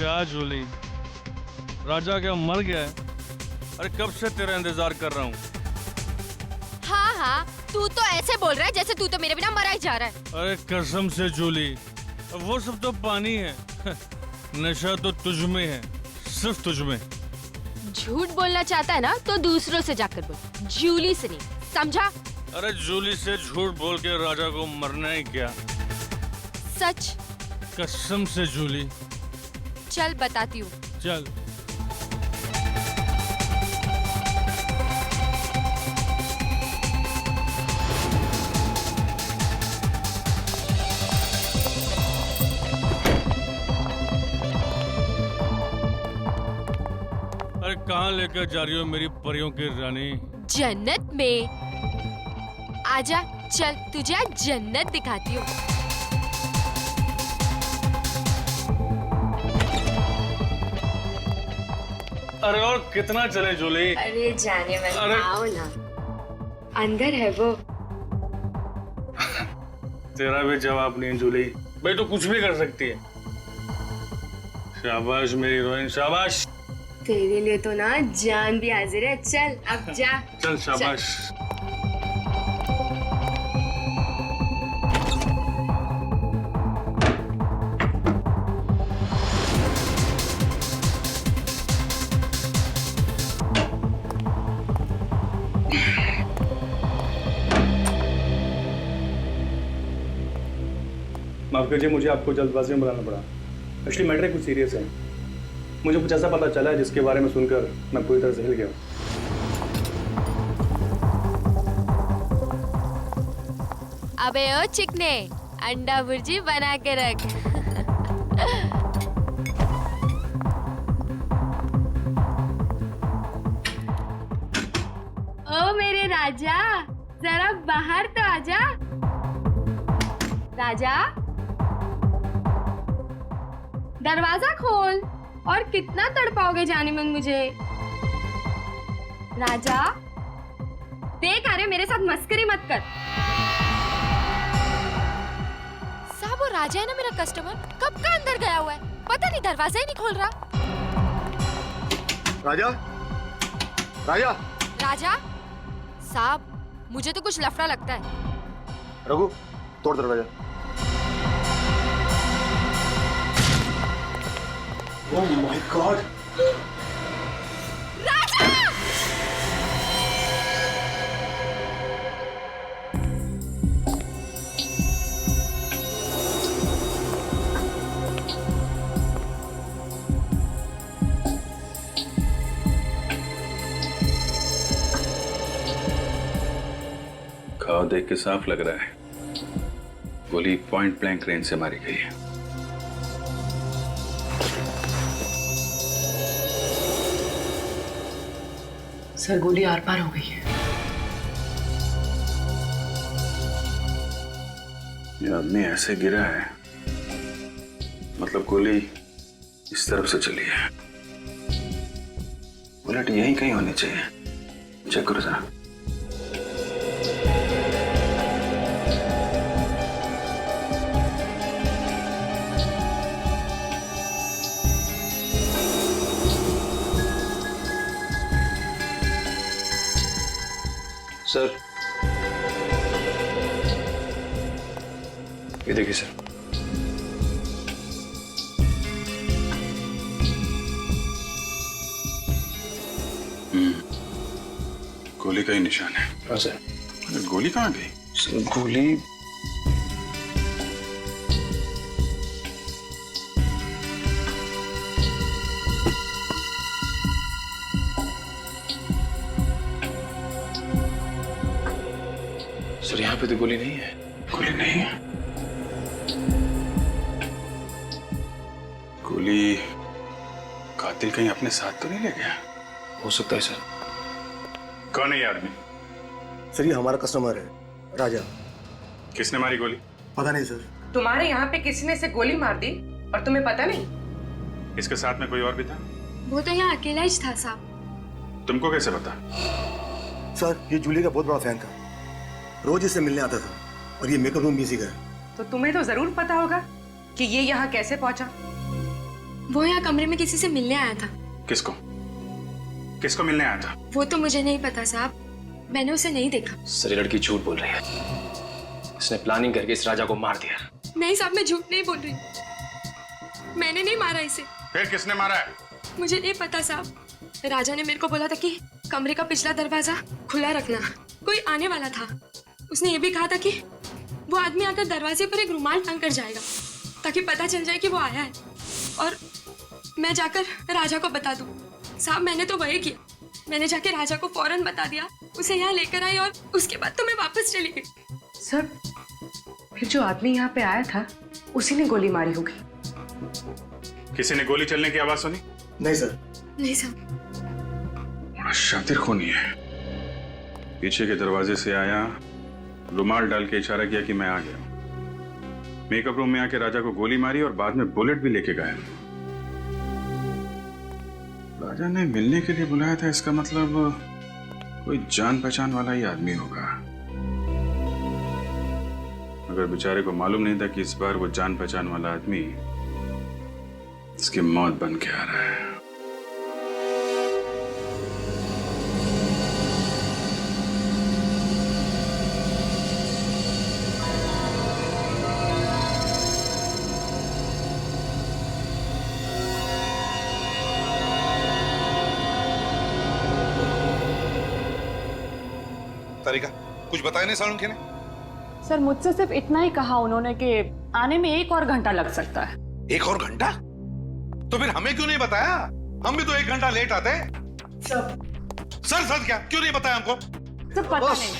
क्या जूली, राजा क्या मर गया है? अरे कब से तेरा इंतजार कर रहा हूँ। हाँ हाँ, तू तो ऐसे बोल रहा है जैसे तू तो मेरे बिना मरा ही जा रहा है। अरे कसम से जूली, वो सब तो पानी है। नशा तो तुझ में है, सिर्फ तुझ में। झूठ बोलना चाहता है ना तो दूसरों से जाकर बोल, जूली से नहीं, समझा? अरे जूली से झूठ बोल के राजा को मरना है क्या? सच? कसम से जूली। चल बताती हूँ। चल। अरे कहाँ लेकर जा रही हो मेरी परियों की रानी? जन्नत में। आजा, चल तुझे आज जन्नत दिखाती हूँ। अरे और कितना चले जूली? अरे जाने मन, अरे आओ ना, अंदर है वो। तेरा भी जवाब नहीं जूली, भाई तू कुछ भी कर सकती है। शाबाश मेरी हीरोइन, शाबाश। तेरे लिए तो ना जान भी हाजिर है। चल अब जा। चल शाबाश। माफ कीजिए, मुझे आपको जल्दबाजी में बुलाना पड़ा। एक्चुअली मैटर कुछ सीरियस है। मुझे कुछ ऐसा पता चला है जिसके बारे में सुनकर मैं पूरी तरह से हिल गया हूँ। अबे ओ चिकने, अंडा भुर्जी बना के रख। ओ मेरे राजा, जरा बाहर तो आजा। राजा, दरवाजा खोल। और कितना तड़पाओगे जाने मन मुझे? राजा, देख अरे मेरे साथ मस्करी मत कर। साहब वो राजा है ना मेरा कस्टमर, कब का अंदर गया हुआ है, पता नहीं दरवाजा ही नहीं खोल रहा। राजा, राजा, राजा साहब, मुझे तो कुछ लफड़ा लगता है। रघु, तोड़ दरवाजा। Oh my god! राजा! घाव देख के साफ लग रहा है गोली पॉइंट ब्लैंक रेंज से मारी गई है। सर गोली आर पार हो गई है। ये आदमी ऐसे गिरा है, मतलब गोली इस तरफ से चली है। बुलेट यहीं कहीं होनी चाहिए। चेक करो जरा। सर, ये देखिए सर। गोली का ही निशान है। हाँ सर। अरे गोली कहाँ गई? सर गोली सर यहाँ पे तो गोली नहीं है। गोली नहीं है? गोली कातिल कहीं अपने साथ तो नहीं ले गया? हो सकता है सर। कौन है ये आदमी? सर ये हमारा कस्टमर है, राजा। किसने मारी गोली? पता नहीं सर। तुम्हारे यहाँ पे किसी ने इसे गोली मार दी और तुम्हें पता नहीं? इसके साथ में कोई और भी था? वो तो यहाँ अकेला ही था साहब। तुमको कैसे पता? सर ये जूली का बहुत बड़ा फैन था, रोज इससे मिलने आता था और ये मेकअप रूम भी इसी का है। तो तुम्हें तो जरूर पता होगा कि ये यहाँ कैसे पहुंचा। वो यहाँ कमरे में किसी से मिलने आया था। किसको किसको मिलने आया था? वो तो मुझे नहीं पता साहब, मैंने उसे नहीं देखा। सर ये लड़की झूठ बोल रही है, इसने प्लानिंग करके इस राजा को मार दिया। नहीं साहब, मैं झूठ नहीं बोल रही, मैंने नहीं मारा इसे। फिर किसने मारा है? मुझे नहीं पता साहब, राजा ने मेरे को बोला था कि कमरे का पिछला दरवाजा खुला रखना, कोई आने वाला था। उसने ये भी कहा था कि वो आदमी आकर दरवाजे पर एक रुमाल टांग कर जाएगा ताकि पता चल जाए कि वो आया है और मैं जाकर राजा को बता दूं। साहब मैंने तो वही किया, मैंने जाके राजा को फौरन बता दिया, उसे यहाँ लेकर आई और उसके बाद तो मैं वापस चली गई। सर, फिर जो आदमी यहाँ पे आया था उसी ने गोली मारी होगी। किसी ने गोली चलने की आवाज सुनी? नहीं सर। नहीं साहब। बड़ा शातिर खूनी है। पीछे के दरवाजे से आया, रुमाल डाल के इशारा किया कि मैं आ गया। मेकअप रूम में आके राजा को गोली मारी और बाद में बुलेट भी लेके गया। राजा ने मिलने के लिए बुलाया था, इसका मतलब कोई जान पहचान वाला ही आदमी होगा। मगर बेचारे को मालूम नहीं था कि इस बार वो जान पहचान वाला आदमी इसकी मौत बन के आ रहा है। तारिका, कुछ बताया नहीं सालुंखे ने? सर मुझसे सिर्फ इतना ही कहा उन्होंने कि आने में 1 और घंटा लग सकता है। 1 और घंटा? तो फिर हमें क्यों नहीं बताया? हम भी तो 1 घंटा लेट आते। सर क्या क्यों नहीं बताया हमको? सर पता नहीं।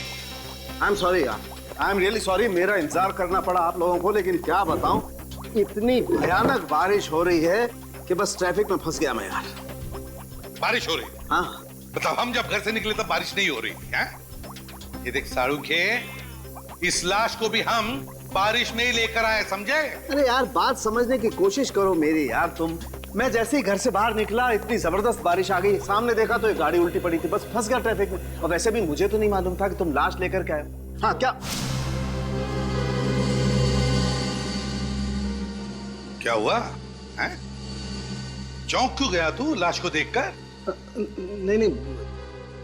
आई एम सॉरी यार, आई एम रियली सॉरी, मेरा इंतजार करना पड़ा आप लोगों को, लेकिन क्या बताऊं, इतनी भयानक बारिश हो रही है कि बस ट्रैफिक में फंस गया मैं यार। बारिश हो रही है? हाँ। बताओ, हम जब घर से निकले तब बारिश नहीं हो रही है? ये देख सालुंखे, इस लाश को भी हम बारिश में ही लेकर आए, समझे? अरे यार बात समझने की कोशिश करो मेरी यार तुम। मैं जैसे ही घर से बाहर निकला इतनी जबरदस्त बारिश आ गई, सामने देखा तो एक गाड़ी उल्टी पड़ी थी, बस फंस गया ट्रैफिक में। और वैसे भी मुझे तो नहीं मालूम था कि तुम लाश लेकर के आए। हाँ क्या हुआ है? चौंक क्यों गया तू लाश को देखकर? नहीं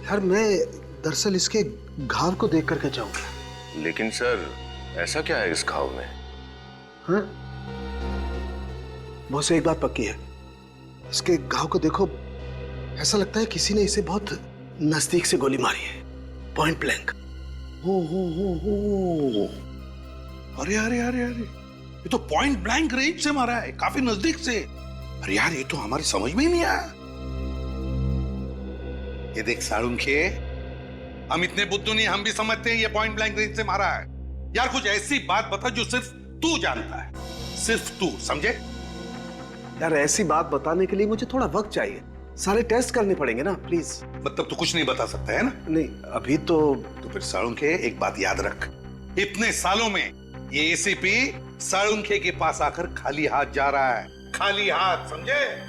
यार, मैं दरअसल इसके घाव को देख करके जाऊंगा। लेकिन सर ऐसा क्या है इस घाव में? हाँ? बहुत से एक बात पक्की है, इसके घाव को देखो, ऐसा लगता है किसी ने इसे बहुत नजदीक से गोली मारी है, पॉइंट ब्लैंक। हो अरे अरे अरे अरे, ये तो पॉइंट ब्लैंक रेंज से मारा है, काफी नजदीक से। अरे यार, ये तो हमारी समझ में ही नहीं आया। ये देख सालुंखे, हम इतने बुद्धू नहीं, हम भी समझते हैं ये पॉइंट ब्लैंक रेंज से मारा है। यार कुछ ऐसी बात बता जो सिर्फ तू जानता है, सिर्फ तू, समझे? यार ऐसी बात बताने के लिए मुझे थोड़ा वक्त चाहिए, सारे टेस्ट करने पड़ेंगे ना, प्लीज। मतलब तू कुछ नहीं बता सकता है ना? नहीं अभी तो फिर सालुंखे एक बात याद रख, इतने सालों में ये एसीपी सालुंखे के पास आकर खाली हाथ जा रहा है, खाली हाथ, समझे?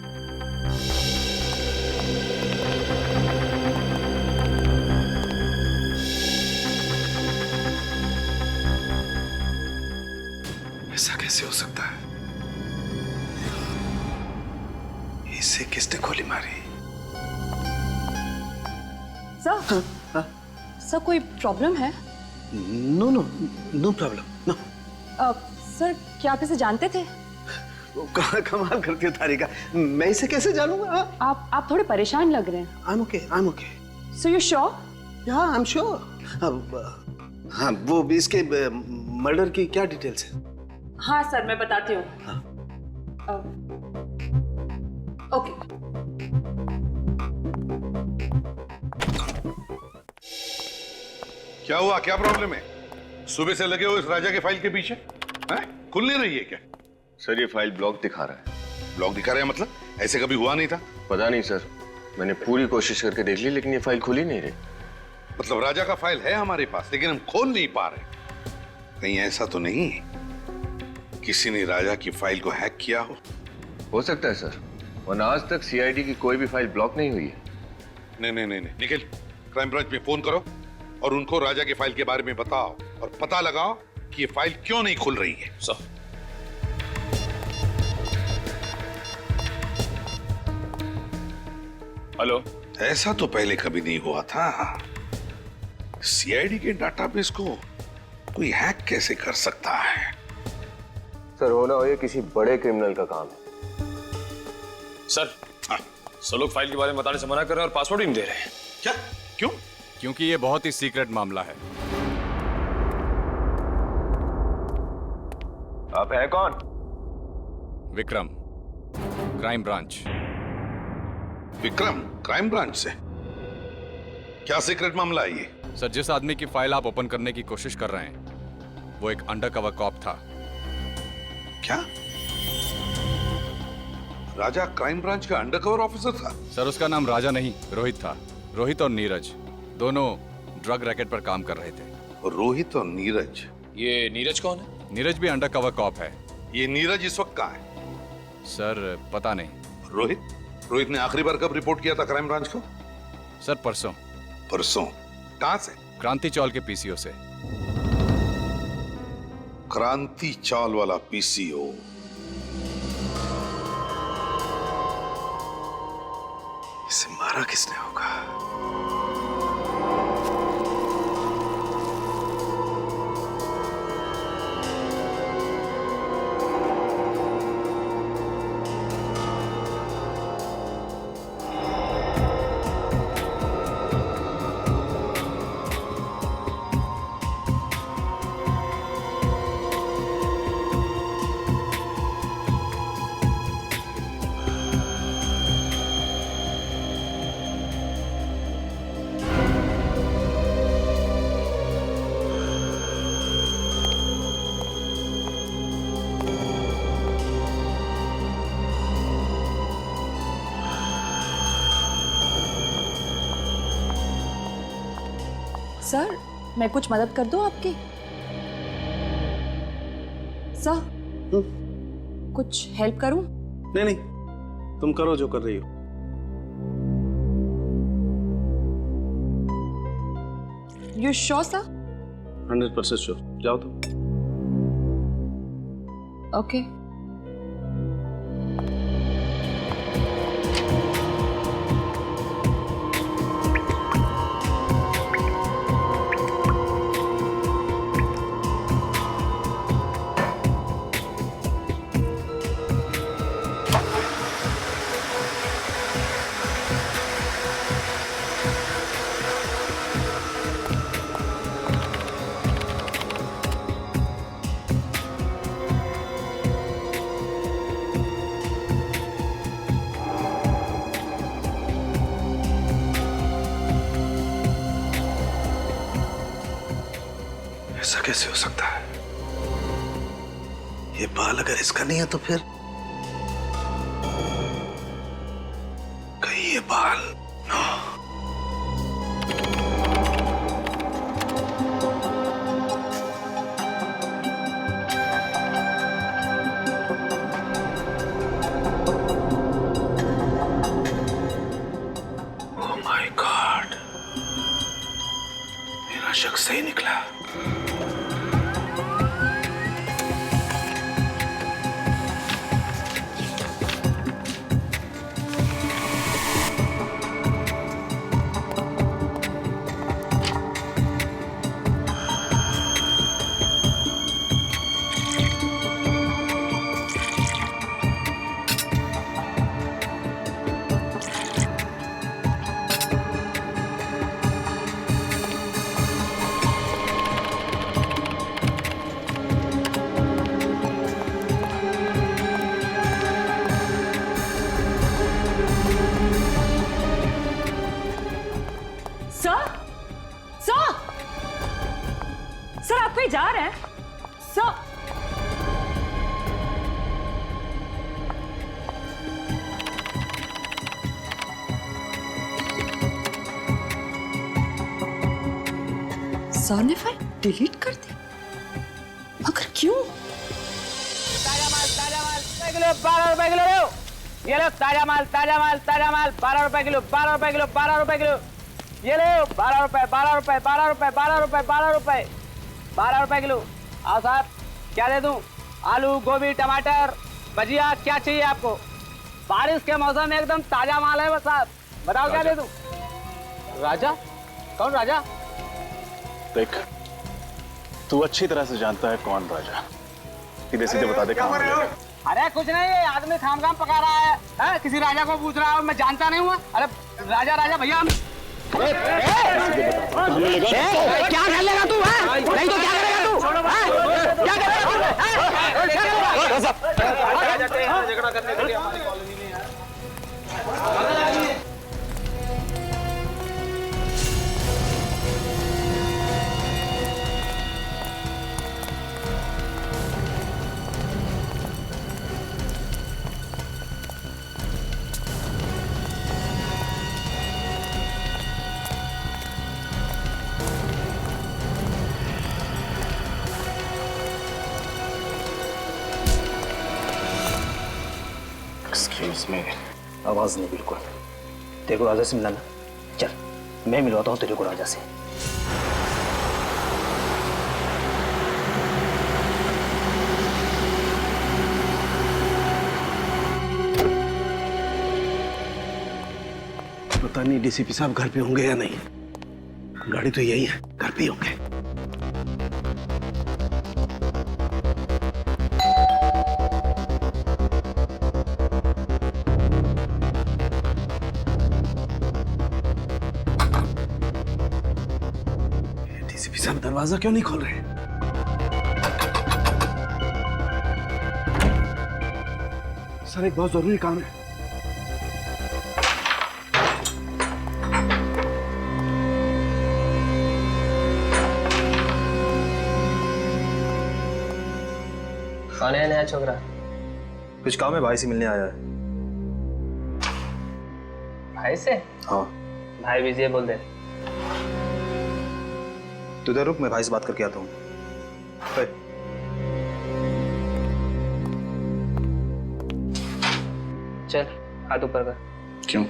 ऐसा कैसे हो सकता है? इसे किसने गोली मारी? सर सर कोई प्रॉब्लम है? No problem, no. सर क्या आप इसे जानते थे? कमाल करती हो तारिका, मैं इसे कैसे जानूंगा? आप थोड़े परेशान लग रहे हैं। I am okay. So you sure? या आई एम श्योर। हाँ, वो इसके मर्डर की क्या डिटेल्स है? हाँ सर, मैं बताती हूँ। ओके। क्या हुआ, क्या प्रॉब्लम है? सुबह से लगे हो इस राजा के फाइल के पीछे, हैं? खुल नहीं रही है क्या? सर ये फाइल ब्लॉक दिखा रहा है। ब्लॉक दिखा रहा है मतलब? ऐसे कभी हुआ नहीं था। पता नहीं सर, मैंने पूरी कोशिश करके देख ली लेकिन ये फाइल खुल ही नहीं रही। मतलब राजा का फाइल है हमारे पास लेकिन हम खोल नहीं पा रहे। कहीं ऐसा तो नहीं किसी ने राजा की फाइल को हैक किया हो सकता है सर, वरना आज तक सीआईडी की कोई भी फाइल ब्लॉक नहीं हुई है। नहीं, निखिल, क्राइम ब्रांच में फोन करो और उनको राजा की फाइल के बारे में बताओ और पता लगाओ कि ये फाइल क्यों नहीं खुल रही है। Sir hello. ऐसा तो पहले कभी नहीं हुआ था। सीआईडी के डाटाबेस को कोई हैक कैसे कर सकता है? सर होना हो ये किसी बड़े क्रिमिनल का काम है। सर सब लोग फाइल के बारे में बताने से मना कर रहे हैं और पासवर्ड ही नहीं दे रहे हैं। क्या? क्यों? क्योंकि ये बहुत ही सीक्रेट मामला है। आप है कौन? Vikram, crime branch. Vikram, crime branch से? क्या सीक्रेट मामला है ये? सर जिस आदमी की फाइल आप ओपन करने की कोशिश कर रहे हैं वो एक अंडरकवर कॉप था। क्या? राजा क्राइम ब्रांच का अंडरकवर ऑफिसर था? सर उसका नाम राजा नहीं रोहित था। रोहित और नीरज दोनों ड्रग रैकेट पर काम कर रहे थे। रोहित और नीरज? ये नीरज कौन है? नीरज भी अंडरकवर कॉप है। ये नीरज इस वक्त कहाँ है? सर पता नहीं। रोहित ने आखिरी बार कब रिपोर्ट किया था क्राइम ब्रांच को? सर परसों। परसों? कहां से? क्रांति चौल के पीसीओ से। क्रांति चौल वाला पीसीओ? इसे मारा किसने होगा? सर मैं कुछ मदद कर दूं आपकी? सर कुछ हेल्प करूं? नहीं, तुम करो जो कर रही हो। You sure sir? 100% श्योर। जाओ तुम। ओके। ऐसा कैसे हो सकता है? ये बाल अगर इसका नहीं है तो फिर कहीं ये बाल नो। ओह माय गॉड, मेरा शक सही निकला। सर आप कहीं जा रहे हैं? सर सर ने फाइल डिलीट कर दी, मगर क्यों? ताजा माल 12 रुपए किलो। ये लो ताजा माल 12 रुपए किलो। 12 रुपए किलो। ये लो 12 रुपए किलो। आओ साहब, क्या दे दूं? आलू, गोभी, टमाटर, भजिया, क्या चाहिए आपको? बारिश के मौसम में एकदम ताजा माल है बस साहब, बताओ क्या दे दूं? राजा? कौन राजा? देख, तू अच्छी तरह से जानता है कौन राजा। सीधे सीधे बता दे कहाँ है। अरे कुछ नहीं, ये आदमी खाम पका रहा है, किसी राजा को पूछ रहा है और मैं जानता नहीं हुआ। अरे राजा राजा भैया हम क्या कर लेगा तू? नहीं तो क्या करेगा तू? क्या करेगा? झगड़ा करने के लिए हमारी कॉलोनी में यार। एक्सक्यूज मी, आवाज नहीं बिल्कुल। तेरे को राजा से मिलाना, चल मैं मिलवाता हूँ तेरे को राजा से। पता नहीं डीसीपी साहब घर पे होंगे या नहीं। गाड़ी तो यही है, घर पे ही होंगे। डीसीपी साहब दरवाजा क्यों नहीं खोल रहे? सर एक बहुत जरूरी काम है। कौन है नया छोकरा? कुछ काम है, भाई से मिलने आया है। भाई से? हाँ। भाई बिजी है, बोल दे। तू इधर रुक, मैं भाई से बात करके आता हूँ। चल हाथ ऊपर कर। क्यों?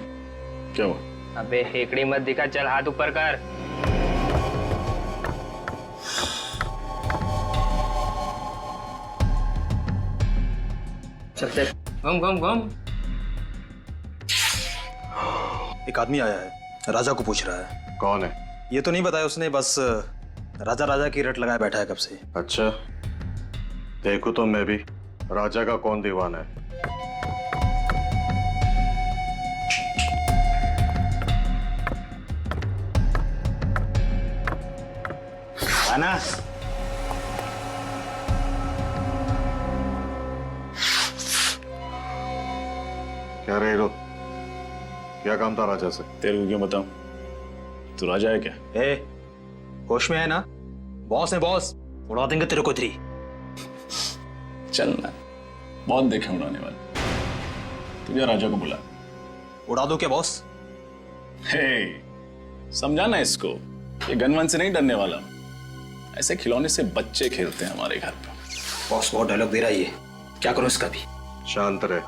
क्या हुआ? अबे हेकड़ी मत दिखा, चल हाथ ऊपर कर। चल चल, घूम घूम घूम। एक आदमी आया है, राजा को पूछ रहा है। कौन है? ये तो नहीं बताया उसने, बस राजा राजा की रट लगाए बैठा है कब से। अच्छा, देखो तो मैं भी राजा का कौन दीवाना है। आना। क्या रे रो? क्या काम था राजा से? तेरे को क्यों बताऊं? तू राजा है क्या? ए, होश में है ना? बॉस है बॉस, उड़ा देंगे तेरे को तेरी। चल ना, बहुत देखे उड़ाने वाले। तुझे राजा को बुला। उड़ा दो क्या बॉस? हे, समझाना इसको, ये गनवन से नहीं डरने वाला। ऐसे खिलौने से बच्चे खेलते हैं हमारे घर पे। बॉस बहुत डायलॉग दे रहा है ये, क्या करूं इसका भी? शांत रहे।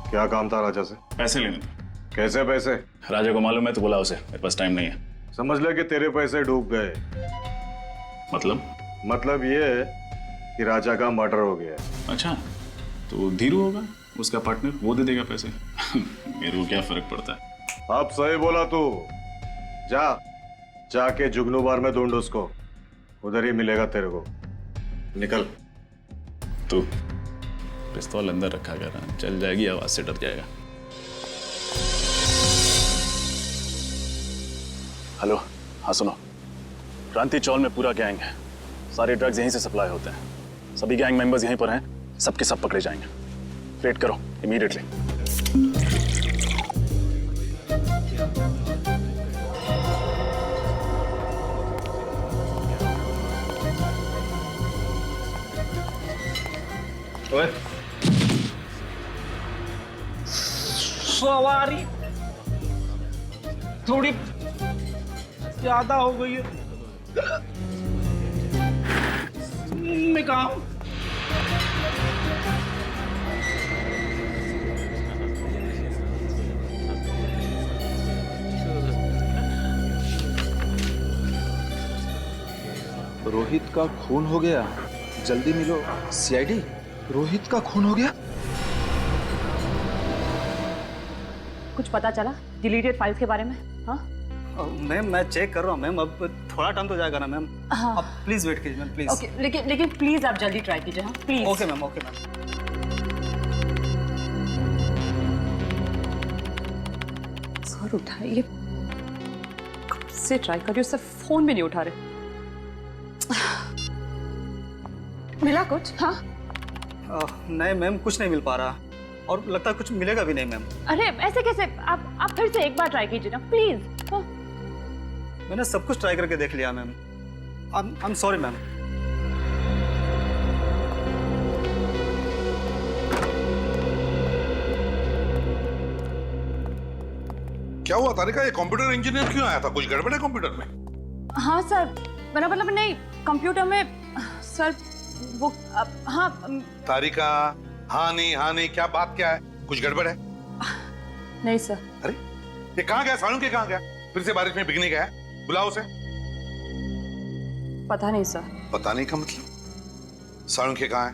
क्या काम था राजा से? पैसे लेने थे। कैसे पैसे? राजा को मालूम है तो बुला उसे, मेरे पास टाइम नहीं है। समझ ले कि तेरे पैसे डूब गए। मतलब ये है कि राजा का मर्डर हो गया। अच्छा, तो धीरू होगा उसका पार्टनर, वो दे देगा पैसे। मेरे को क्या फर्क पड़ता है? अब सही बोला तू। जाके जुगनू बार में ढूंढ उसको, उधर ही मिलेगा तेरे को। निकल। तू पिस्तौल अंदर रखा कर, चल जाएगी आवाज से डर जाएगा। हेलो, हाँ सुनो, क्रांति चौल में पूरा गैंग है, सारे ड्रग्स यहीं से सप्लाई होते हैं, सभी गैंग मेंबर्स यहीं पर हैं, सबके सब पकड़े जाएंगे। वेट करो इमीडिएटली। सवारी थोड़ी ज्यादा हो गई है। मैं काम रोहित का खून हो गया, जल्दी मिलो। सीआईडी, रोहित का खून हो गया? कुछ पता चला डिलीटेड फाइल्स के बारे में? हाँ मैम मैं चेक कर रहा हूँ मैम, अब थोड़ा टाइम तो जाएगा ना मैम। हाँ। अब प्लीज वेट कीजिए मैम, प्लीज। ओके, लेकिन प्लीज आप जल्दी ट्राई कीजिए। हाँ please. Okay ma'am, okay ma'am. Sir उठाइए, कब से ट्राई कर रही हूँ, सर फोन भी नहीं उठा रहे। मिला कुछ? हाँ नहीं मैम, कुछ नहीं मिल पा रहा और लगता है कुछ मिलेगा भी नहीं मैम। अरे ऐसे कैसे? आप फिर से एक बार ट्राई कीजिए ना प्लीज। हाँ। मैंने सब कुछ ट्राई करके देख लिया ma'am. I am sorry ma'am. क्या हुआ तारिका, ये कंप्यूटर इंजीनियर क्यों आया था? कुछ गड़बड़ है कंप्यूटर में? हाँ सर, मेरा मतलब नहीं, कंप्यूटर में सर वो हाँ। तारिका, हाँ नहीं, क्या बात क्या है? कुछ गड़बड़ है? नहीं सर। अरे ये कहाँ गया? सालुंखे कहाँ गया? फिर से बारिश में भीगने गया? बुलाओ उसे। पता नहीं सर। पता नहीं का मतलब? सालुंखे कहाँ है?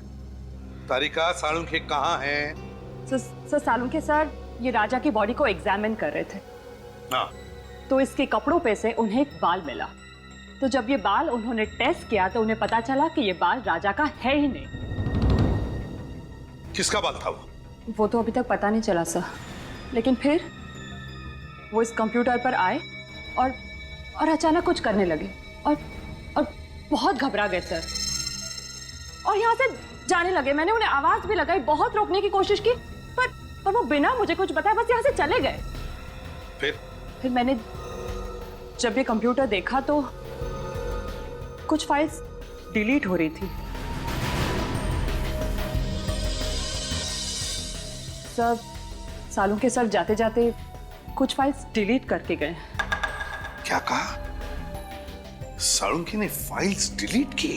तारिका, सालुंखे कहाँ है? सर सालुंखे सर ये राजा की बॉडी को एग्जामिन कर रहे थे। हाँ। तो इसके कपड़ों पे से उन्हें एक बाल मिला। तो जब ये बाल उन्होंने टेस्ट किया तो उन्हें पता चला कि ये बाल राजा का है ही नहीं। किसका बाल था वो? वो तो अभी तक पता नहीं चला सर, लेकिन फिर वो इस कंप्यूटर पर आए और अचानक कुछ करने लगे और बहुत घबरा गए सर और यहाँ से जाने लगे। मैंने उन्हें आवाज भी लगाई, बहुत रोकने की कोशिश की, पर वो बिना मुझे कुछ बताए बस यहाँ से चले गए। फिर मैंने जब ये कंप्यूटर देखा तो कुछ फाइल्स डिलीट हो रही थी। सर सालुंखे सर जाते जाते कुछ फाइल्स डिलीट करके गए। क्या कहा? सालुंखे ने फाइल्स डिलीट की?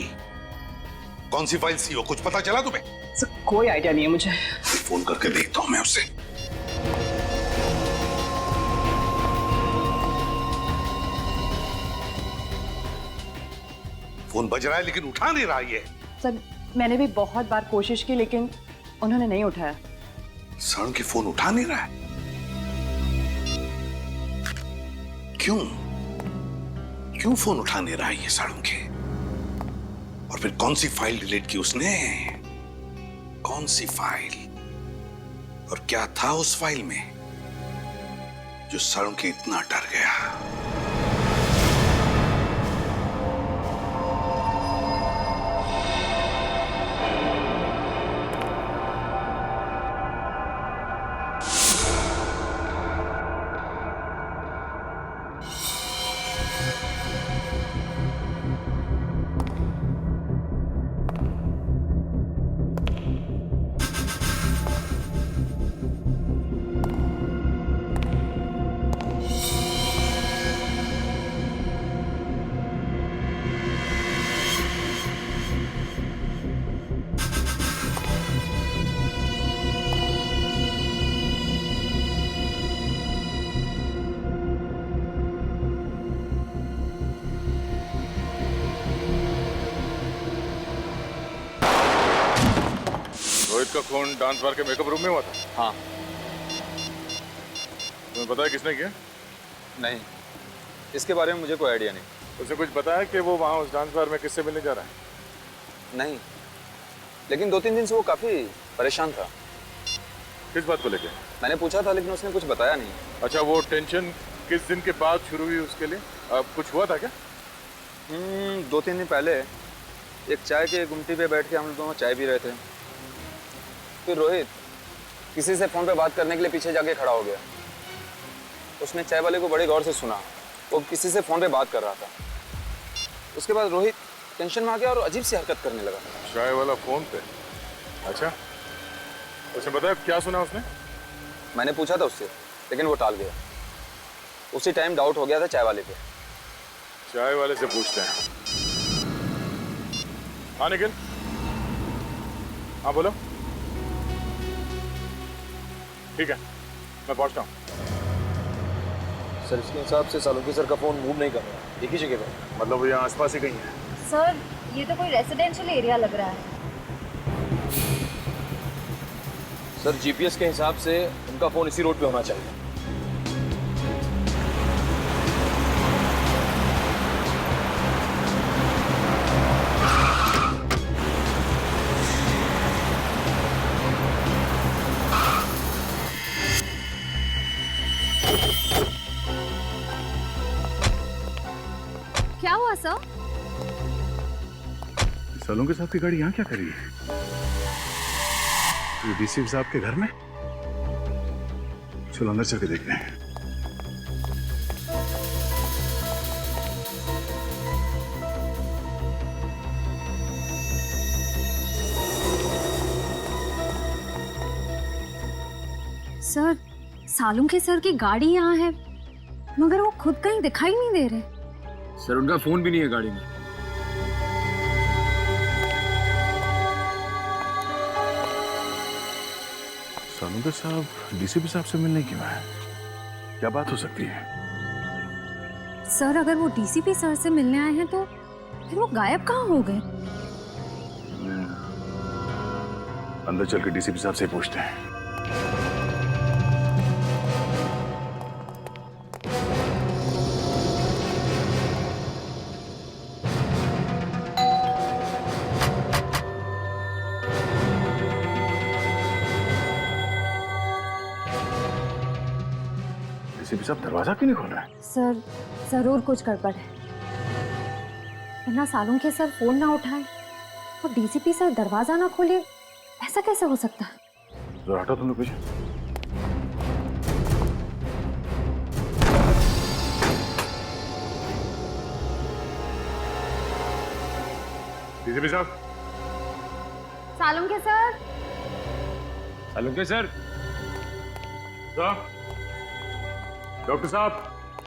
कौन सी फाइल्स थी वो? कुछ पता चला तुम्हें? सर कोई आइडिया नहीं है मुझे। फोन करके देखता हूं मैं उससे। फोन बज रहा है लेकिन उठा नहीं रहा ये। सर मैंने भी बहुत बार कोशिश की लेकिन उन्होंने नहीं उठाया। सालुंखे फोन उठा नहीं रहा है? क्यों फोन उठा नहीं रहा है ये सालुंखे? और फिर कौन सी फाइल डिलीट की उसने? कौन सी फाइल? और क्या था उस फाइल में जो सालुंखे इतना डर गया? रोहित का खून डांस बार के मेकअप रूम में हुआ था? हाँ। तुम्हें पता है किसने किया? नहीं, इसके बारे में मुझे कोई आइडिया नहीं। उसे कुछ बताया कि वो वहाँ उस डांस बार में किससे मिलने जा रहा है? नहीं, लेकिन 2-3 दिन से वो काफी परेशान था। किस बात को लेके? मैंने पूछा था लेकिन उसने कुछ बताया नहीं। अच्छा, वो टेंशन किस दिन के बाद शुरू हुई उसके लिए? कुछ हुआ था क्या? 2-3 दिन पहले एक चाय के गुमटी पे बैठ के हम लोग दोनों चाय पी रहे थे। फिर रोहित किसी से फोन पे बात करने के लिए पीछे जाके खड़ा हो गया। उसने चाय वाले को बड़े गौर से सुना, वो किसी से फोन पे बात कर रहा था। उसके बाद रोहित टेंशन में आ गया और अजीब सी हरकत करने लगा। चाय वाला फोन पे? अच्छा, उसने बताया क्या सुना उसने? मैंने पूछा था उससे लेकिन वो टाल गया। उसी टाइम डाउट हो गया था चाय वाले पे। चाय वाले से पूछते हैं। हाँ निखिल, हाँ बोलो। ठीक है, मैं पहुंचता हूँ। सर इसके हिसाब से सालुंखे सर का फोन मूव नहीं कर रहा, एक ही जगह पर। मतलब यहाँ आसपास ही कहीं है? सर ये तो कोई रेसिडेंशियल एरिया लग रहा है। सर जीपीएस के हिसाब से उनका फोन इसी रोड पे होना चाहिए। सर? सालुंके साहब की गाड़ी यहाँ क्या करी है? डीसी साहब के घर में? चलो अंदर चल के देखते हैं। सर, सालुंके सर की गाड़ी यहाँ है, मगर वो खुद कहीं दिखाई नहीं दे रहे। सर उनका फोन भी नहीं है गाड़ी में। सालुंके साहब डीसीपी साहब से मिलने क्यों आए? क्या बात हो सकती है? सर, अगर वो डीसीपी सर से मिलने आए हैं तो फिर वो गायब कहाँ हो गए? अंदर चल के डीसीपी साहब से पूछते हैं। डीसीपी साहब दरवाजा क्यों नहीं खोल रहा है? सर, जरूर कुछ गड़बड़ है, वरना सालुंके सर फोन ना उठाए और डीसीपी सर दरवाजा ना खोले, ऐसा कैसे हो सकता है? जरा हटो तुम लोग पीछे। डीसीपी साहब। Salunke sir. Salunke sir. Doctor साहब।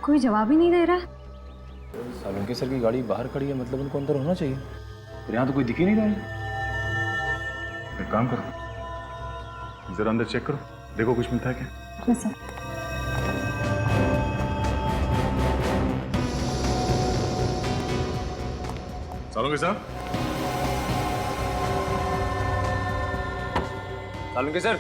कोई जवाब ही नहीं दे रहा। सालुंके सर की गाड़ी बाहर खड़ी है, मतलब उनको अंदर होना चाहिए, पर यहाँ तो कोई दिख ही नहीं रहा है। एक काम करो, जरा अंदर चेक करो, देखो कुछ मिलता है क्या? हाँ सर। सालुंके साहब। सालुंके सर।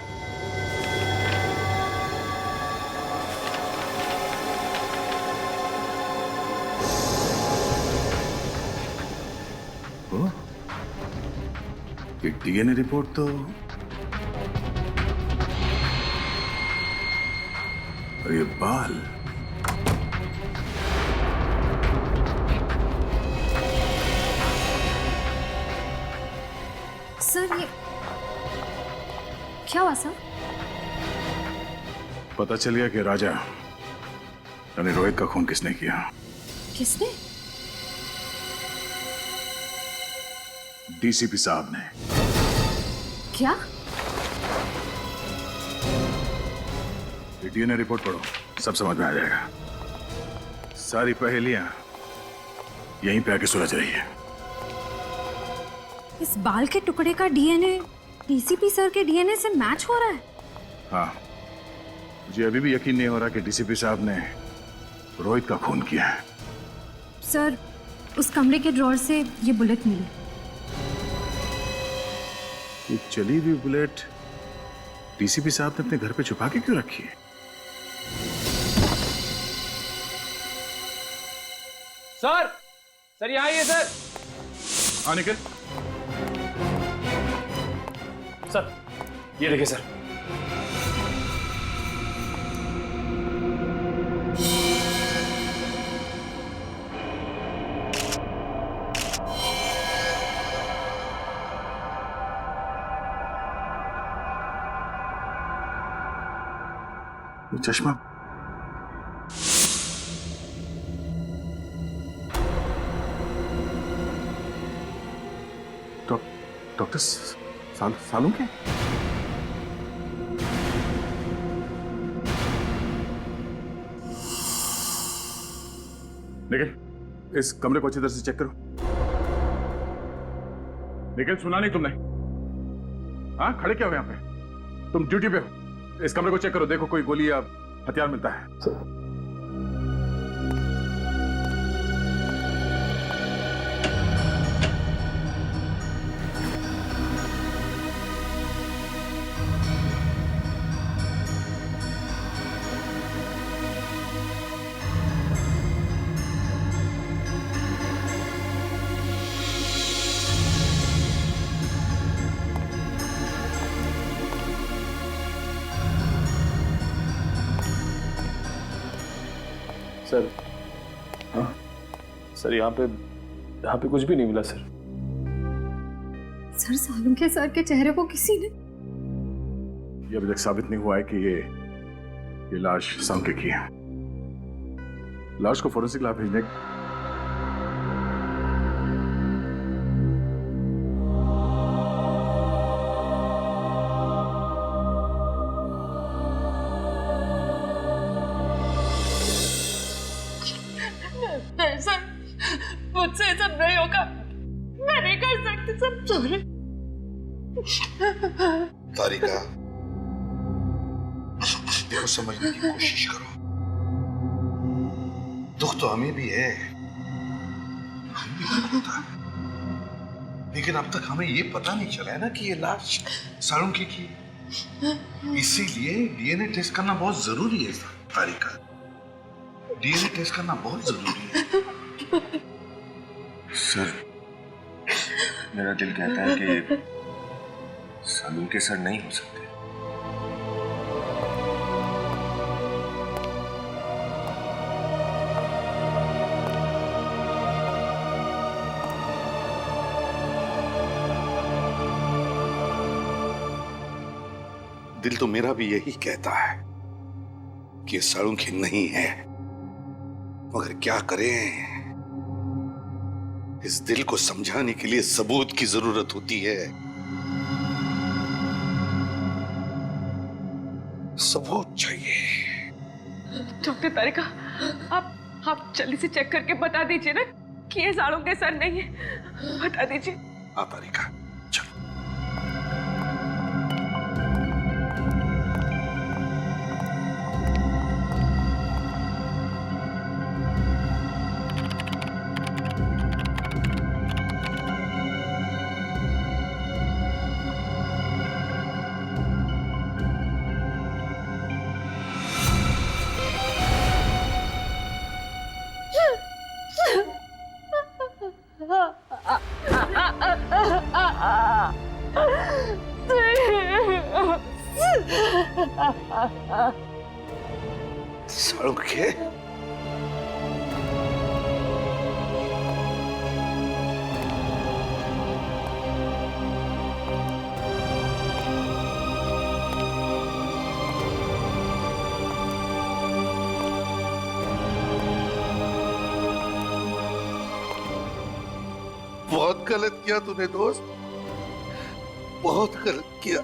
ये डीएनए रिपोर्ट तो और ये बाल, सर ये क्या हुआ सर? पता चल गया कि राजा यानी रोहित का खून किसने किया। किसने? डीसीपी साहब ने। क्या? डीएनए रिपोर्ट पढ़ो, सब समझ में आ जाएगा। सारी पहेलियां यहीं पे आके सुलझ रही है। इस बाल के टुकड़े का डीएनए डीसीपी सर के डीएनए से मैच हो रहा है? हाँ, मुझे अभी भी यकीन नहीं हो रहा कि डीसीपी साहब ने रोहित का खून किया है। सर, उस कमरे के ड्रॉर से ये बुलेट मिली। ये चली हुई बुलेट डीसीपी साहब ने अपने घर पे छुपा के क्यों रखी है? सर यहाँ आइए सर। हाँ निकल। सर ये देखिए सर। ये चश्मा डॉक्टर सालुंके? निखिल, इस कमरे को अच्छी तरह से चेक करो। निखिल, सुना नहीं तुमने? हाँ, खड़े क्या हो यहाँ पे? तुम ड्यूटी पे हो। इस कमरे को चेक करो, देखो कोई गोली या हथियार मिलता है। सर। हाँ? सर यहाँ पे यहाँ पे कुछ भी नहीं मिला सर। सर सालुंखे सर के चेहरे को किसी ने ये अभी तक साबित नहीं हुआ है कि ये लाश सालुंखे की है। लाश को फोरेंसिक लैब भेजने नहीं सर, मुझसे ये सब नहीं होगा। मैं नहीं कर सकती सर, सॉरी। तारिका, देखो समझने की कोशिश करो। दुख तो हमें भी है, हमें भी दुख होता है, लेकिन अब तक हमें ये पता नहीं चला है ना कि ये लाश सालुंखे की। इसीलिए डीएनए टेस्ट करना बहुत जरूरी है तारिका। डीएनए टेस्ट करना बहुत जरूरी है। सर, मेरा दिल कहता है कि सालुंखे सर नहीं हो सकते। दिल तो मेरा भी यही कहता है कि सालुंखे नहीं है, मगर क्या करें, इस दिल को समझाने के लिए सबूत की जरूरत होती है। सबूत चाहिए। डॉक्टर तारिका, आप जल्दी से चेक करके बता दीजिए ना कि ये सालुंखे सर नहीं है। बता दीजिए। हाँ तारिका, सालुंखे, बहुत गलत किया तूने दोस्त, बहुत गलत किया।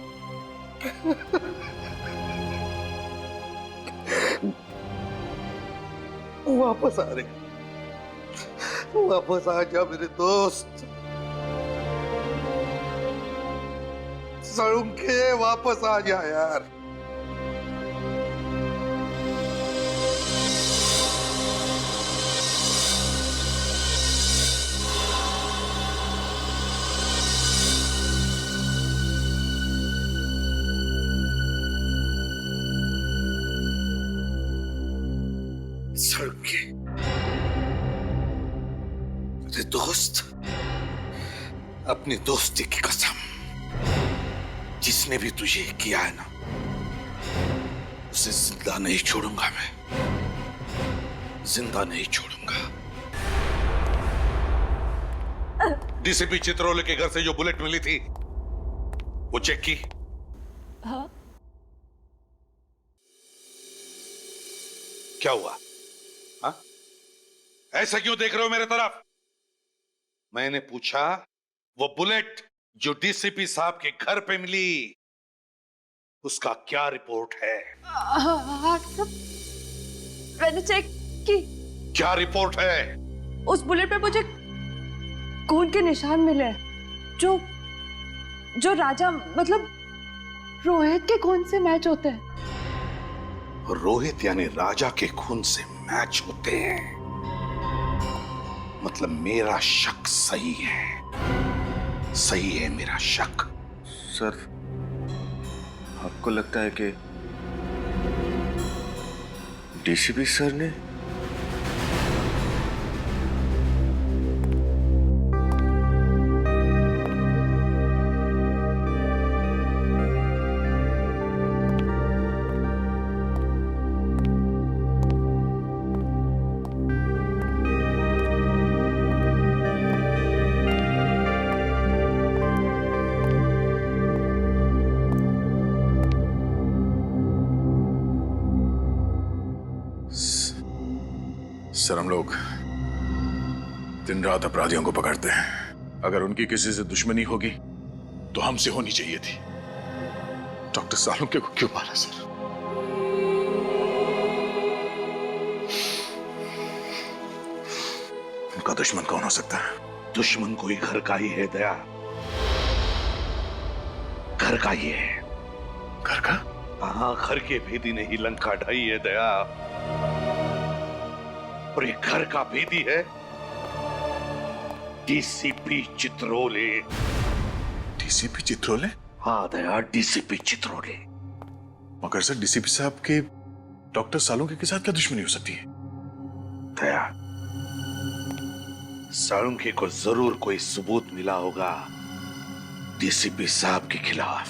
वापस आ रहे, वापस आ जा मेरे दोस्त। सालुंखे, वापस आ जा यार। सालुंखे, मेरे दोस्त, अपनी दोस्ती की कसम, जिसने भी तुझे किया है ना, उसे जिंदा नहीं छोड़ूंगा मैं, जिंदा नहीं छोड़ूंगा। डीसीपी चित्रोले के घर से जो बुलेट मिली थी, वो चेक की? हाँ। क्या हुआ? हाँ? ऐसा क्यों देख रहे हो मेरे तरफ? मैंने पूछा, वो बुलेट जो डीसीपी साहब के घर पे मिली, उसका क्या रिपोर्ट है? मैंने चेक की। क्या रिपोर्ट है? उस बुलेट पे मुझे खून के निशान मिले, जो राजा मतलब रोहित के खून से मैच होते हैं। रोहित यानी राजा के खून से मैच होते हैं, मतलब मेरा शक सही है, सही है मेरा शक। सर, आपको लगता है कि डीसीपी सर ने? सर, हम लोग दिन रात अपराधियों को पकड़ते हैं। अगर उनकी किसी से दुश्मनी होगी तो हमसे होनी चाहिए थी। डॉक्टर सालुंके को क्यों मारा सर? उनका दुश्मन कौन हो सकता है? दुश्मन कोई घर का ही है दया, घर का ही है। घर का? हाँ, घर के भेदी ने ही लंका ढाई है दया, और ये घर का भेदी है डीसीपी चित्रोले। डीसीपी चित्रोले? हाँ दया, डीसीपी चित्रोले। मगर सर, डीसीपी साहब के डॉक्टर सालुंके के साथ क्या दुश्मनी हो सकती है? दया, सालुंके को जरूर कोई सबूत मिला होगा डीसीपी साहब के खिलाफ।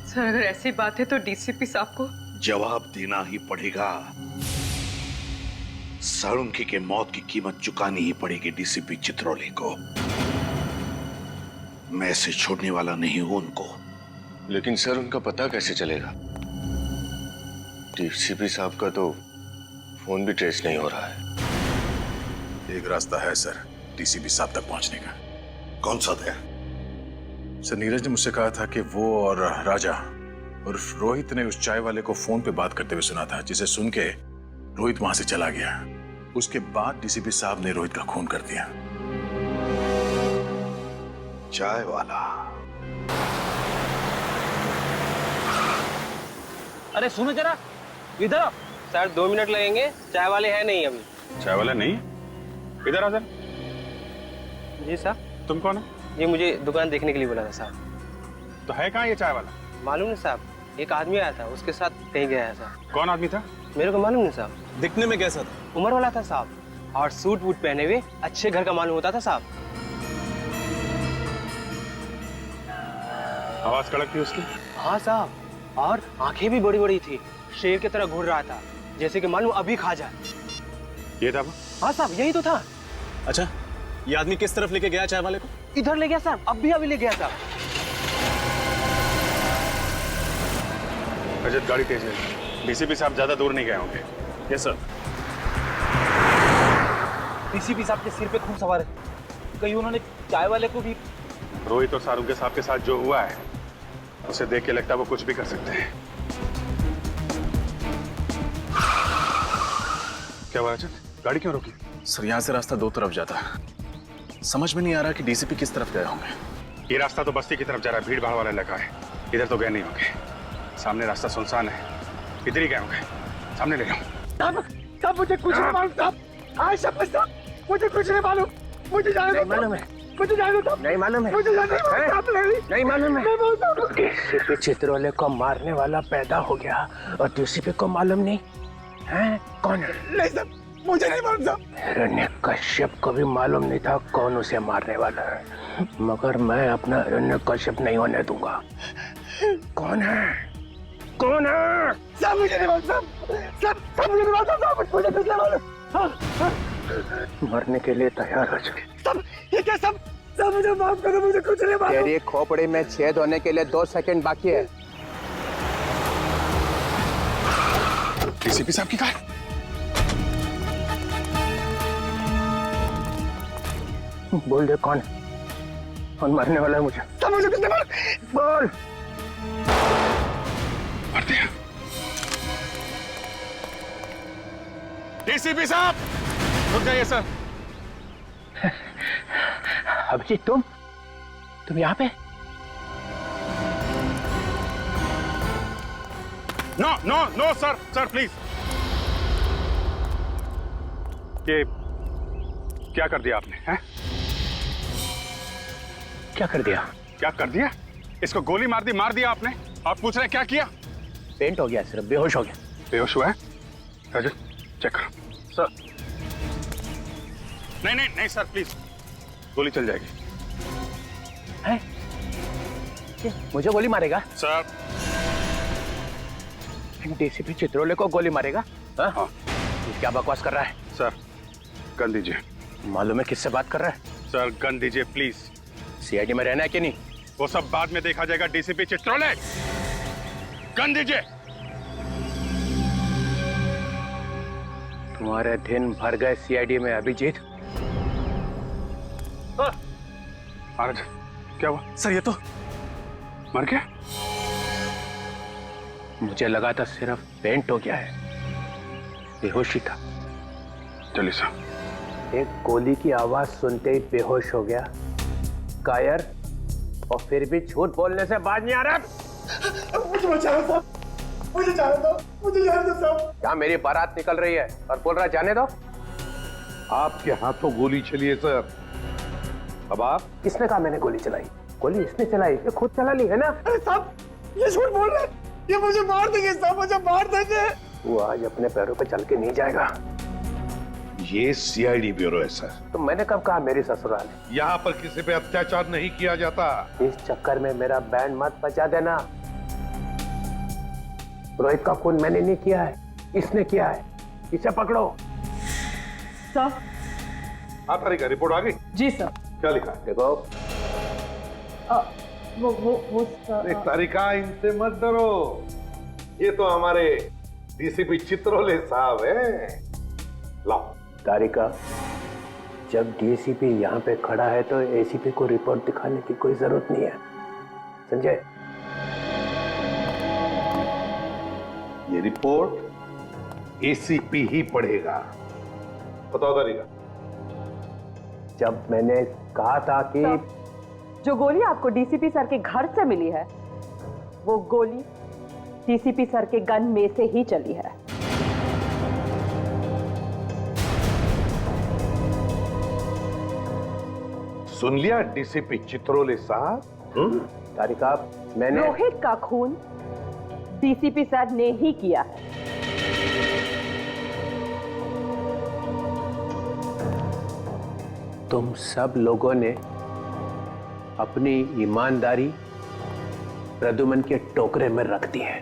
सर, अगर ऐसी बात है तो डीसीपी साहब को जवाब देना ही पड़ेगा। सालुंके के मौत की कीमत चुकानी ही पड़ेगी डीसीपी चित्रोले को। मैं ऐसे छोड़ने वाला नहीं हूं उनको। लेकिन सर, उनका पता कैसे चलेगा? डीसीपी साहब का तो फोन भी ट्रेस नहीं हो रहा है। एक रास्ता है सर डीसीपी साहब तक पहुंचने का। कौन सा दया? सर, नीरज ने मुझसे कहा था कि वो और राजा और रोहित ने उस चाय वाले को फोन पे बात करते हुए सुना था, जिसे सुन के रोहित वहां से चला गया। उसके बाद डीसीपी साहब ने रोहित का खून कर दिया। चाय वाला? अरे सुनो जरा, इधर आओ। सर 2 मिनट लगेंगे, चाय वाले हैं नहीं अभी। चाय वाला नहीं? इधर आ सर। जी साहब। तुम कौन है? ये मुझे दुकान देखने के लिए बोला था साहब। तो है कहाँ ये चाय वाला? मालूम नहीं साहब, एक आदमी आया था, उसके साथ कहीं गया है साहब। कौन आदमी था? मेरे को मालूम नहीं साहब। दिखने में कैसा था? उम्र वाला था साहब, और सूट वूट पहने हुए, अच्छे घर का मालूम होता था साहब। आवाज कड़क थी उसकी? हाँ साहब, और आंखें भी बड़ी बड़ी थी, शेर की तरह घूर रहा था, जैसे कि मालूम अभी खा जाए। ये था वो? हाँ साहब, यही तो था। अच्छा, ये आदमी किस तरफ लेके गया चाय वाले को? इधर ले गया साहब, अभी ले गया साहब। रजत, गाड़ी तेज है। डीसीपी साहब ज्यादा दूर नहीं गए होंगे। Yes sir. डीसीपी साहब के सिर पे खून सवार है, कहीं उन्होंने चाय वाले को भी। रोहित और सालुंके साहब के साथ जो हुआ है, उसे देख के लगता है वो कुछ भी कर सकते हैं। क्या हुआ रजत? गाड़ी क्यों रोकी? सर, यहाँ से रास्ता 2 तरफ जाता है, समझ में नहीं आ रहा कि डीसीपी किस तरफ गए होंगे। ये रास्ता तो बस्ती की तरफ जा रहा है, भीड़ भाड़ वाला इलाका है। इधर तो गए नहीं होंगे। सामने रास्ता सुनसान है, इधर ही गए होंगे। सामने ले लो। साहब मुझे कुछ नहीं मालूम साहब। आज साहब मुझे कुछ नहीं मालूम। मुझे जाने दो। मालूम है। मुझे जाने दो। नहीं मालूम है। मुझे जाने दो। नहीं मालूम है। डीसीपी चित्रोले को मारने वाला पैदा हो गया और डीसीपी को मालूम नहीं है कौन है? नहीं साहब, मुझे नहीं मालूम साहब। हिरण्यकश्यप को भी मालूम नहीं था कौन उसे मारने वाला है, मगर मैं अपना हिरण्यकश्यप नहीं होने दूंगा। कौन है? कौन है? सब मुझे नहीं मालूम साहब। सब मुझे नहीं मालूम साहब। मुझे कुछ नहीं मालूम। मरने के लिए तैयार हो जाए। सब ये क्या? सब मुझे माफ करो, मुझे कुछ नहीं मालूम। तेरी खोपड़ी में छेद होने के लिए 2 सेकंड बाकी है। डीसीपी साहब की कार? बोल दे कौन मरने वाला है? मुझे सब मुझे कुछ नहीं मालूम। बोल। मार दिया। डीसीपी साहब रुक जाइए सर। अभिजीत, तुम यहाँ पे? No sir please. ये क्या कर दिया आपने? हैं? क्या कर दिया? क्या कर दिया? इसको गोली मार दिया आपने। आप पूछ रहे हैं क्या किया? पेंट हो गया, सिर्फ बेहोश हो गया। बेहोश हुआ है? रजत चेक करो। सर नहीं सर प्लीज, गोली चल जाएगी। है? मुझे गोली मारेगा? सर डीसीपी चित्रोले को गोली मारेगा? हाँ। क्या बकवास कर रहा है? सर गन दीजिए। मालूम है किससे बात कर रहा है? सर गन दीजिए प्लीज। सीआईडी में रहना है कि नहीं? वो सब बाद में देखा जाएगा। डीसीपी चित्रोले गन दीजिए। तुम्हारे दिन भर गए सीआईडी में अभिजीत। महाराज क्या हुआ? सर ये तो मर गया। मुझे लगा था सिर्फ पेंट हो गया है, बेहोशी था। चलिए साहब। एक गोली की आवाज सुनते ही बेहोश हो गया, कायर, और फिर भी झूठ बोलने से बाज नहीं आ रहा। मुझे बचाओ साहब, मुझे जाने दो, मुझे जाने दो साहब। क्या मेरी बारात निकल रही है और बोल रहा जाने दो? आपके हाथों गोली चली है सर। अब आप? किसने कहा मैंने गोली चलाई? गोली इसने चलाई, ये खुद चला ली है ना? अरे साहब ये झूठ बोल रहे हैं, ये मुझे मार देंगे साहब, मुझे मार देंगे। वो आज अपने पैरों पे चल के नहीं जाएगा। ये सीआईडी ब्यूरो है सर। तो मैंने कब कहा मेरी ससुराल है? यहाँ पर किसी पे अत्याचार नहीं किया जाता। इस चक्कर में मेरा बैंड मत बचा देना। रोहित का खून मैंने नहीं किया है, इसने किया है। इसे पकड़ो। सर। हाँ तारिका, रिपोर्ट आ गई? जी सर। क्या लिखा? देखो। वो सर। तारिका इनसे मत डरो, ये तो हमारे डीसीपी चित्रोले साहब हैं। लाओ। तारिका, जब डीसीपी यहाँ पे खड़ा है तो एसीपी को रिपोर्ट दिखाने की कोई जरूरत नहीं है, समझे? ये रिपोर्ट एसीपी ही पढ़ेगा। बताओ तारिका। जब मैंने कहा था कि जो गोली आपको डीसीपी सर के घर से मिली है, वो गोली डीसीपी सर के गन में से ही चली है। सुन लिया डीसीपी चित्रोले साहब? तारिका, मैंने रोहित का खून डीसीपी सर ने ही किया है। तुम सब लोगों ने अपनी ईमानदारी प्रद्युमन के टोकरे में रख दी है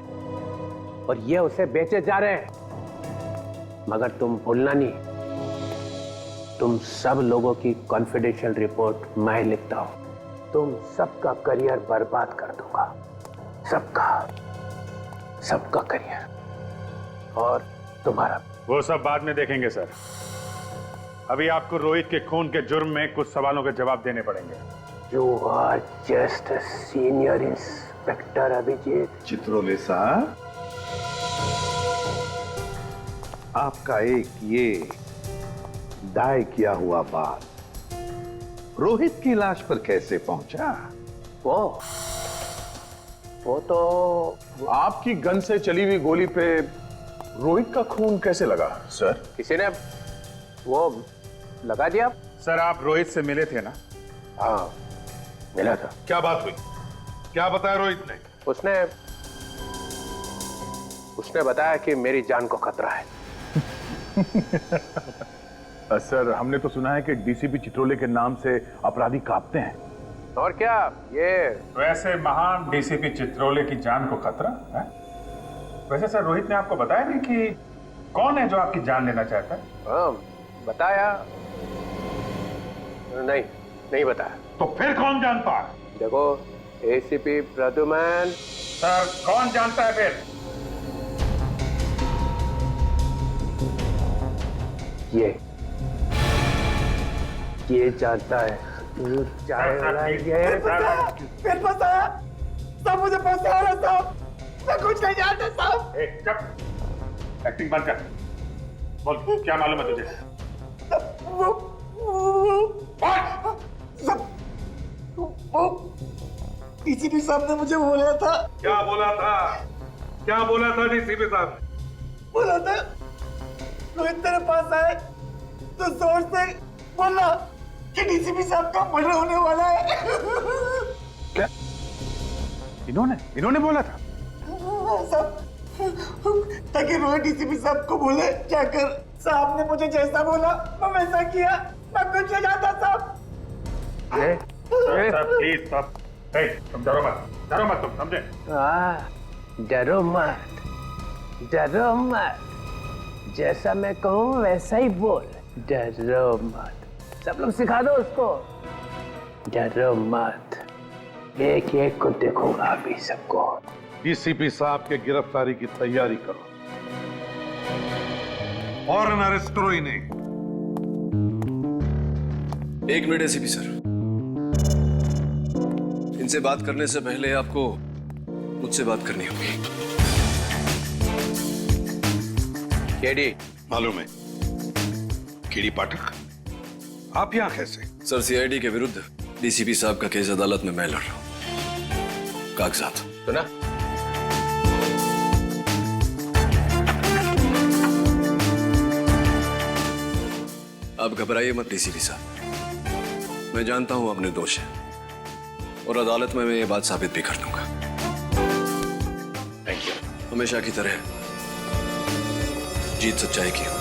और ये उसे बेचे जा रहे हैं। मगर तुम भूलना नहीं, तुम सब लोगों की कॉन्फिडेंशियल रिपोर्ट मैं लिखता हूं। तुम सबका करियर बर्बाद कर दूंगा, सबका करियर और तुम्हारा। वो सब बाद में देखेंगे सर। अभी आपको रोहित के खून के जुर्म में कुछ सवालों के जवाब देने पड़ेंगे। You are just a senior inspector, Abhijit. Chitrole साहब, आपका एक ये दाय किया हुआ बात रोहित की लाश पर कैसे पहुंचा? वो तो आपकी गन से चली हुई गोली पे रोहित का खून कैसे लगा सर? किसी ने वो लगा दिया। सर आप रोहित से मिले थे ना? हाँ मिला था। क्या बात हुई? क्या बताया रोहित ने? उसने बताया कि मेरी जान को खतरा है। सर हमने तो सुना है कि डीसीपी चित्रोले के नाम से अपराधी कांपते हैं। और क्या ये वैसे महान डीसीपी चित्रोले की जान को खतरा है? वैसे सर रोहित ने आपको बताया नहीं कि कौन है जो आपकी जान लेना चाहता है? हाँ बताया नहीं बताया। तो फिर कौन जानता है? देखो एसीपी प्रद्युमन। सर कौन जानता है फिर? ये जानता है। फिर फंसाया सब, मुझे फंसाया साहब, मैं कुछ नहीं जानता साहब। एक्टिंग बंद कर, बोल क्या मालूम है तुझे? डीसीपी साहब ने मुझे बोला था। क्या बोला था? क्या बोला था डीसीपी साहब? बोला था रोहित तेरे पास आए तो जोर से बोला कि डीसीपी साहब का मर्डर होने वाला है। क्या इन्होंने बोला था? साहब ताकि रोहित डीसीपी साहब को बोले जाकर साहब ने मुझे जैसा बोला मैं वैसा किया, मैं कुछ नहीं जानता साहब। प्लीज साहब, तुम डरो मत तुम समझे? डरो मत, जैसा मैं कहूँ वैसा ही बोल। डरो मत, सब लोग सिखा दो उसको। डरो मत, एक एक को देखूंगा अभी सबको। डीसीपी साहब के गिरफ्तारी की तैयारी करो। फौरन अरेस्ट करो इन्हें। 1 मिनट एसीपी सर, इनसे बात करने से पहले आपको मुझसे बात करनी होगी। केडी मालूम है? केडी पाठक, आप यहां कैसे? सर, सीआईडी के विरुद्ध डीसीपी साहब का केस अदालत में मैं लड़ रहा हूं। कागजात तो ना? आप घबराइए मत डीसीपी साहब, मैं जानता हूं अपने दोष है और अदालत में मैं ये बात साबित भी कर दूंगा। Thank you. हमेशा की तरह जीत सच्चाई की हो।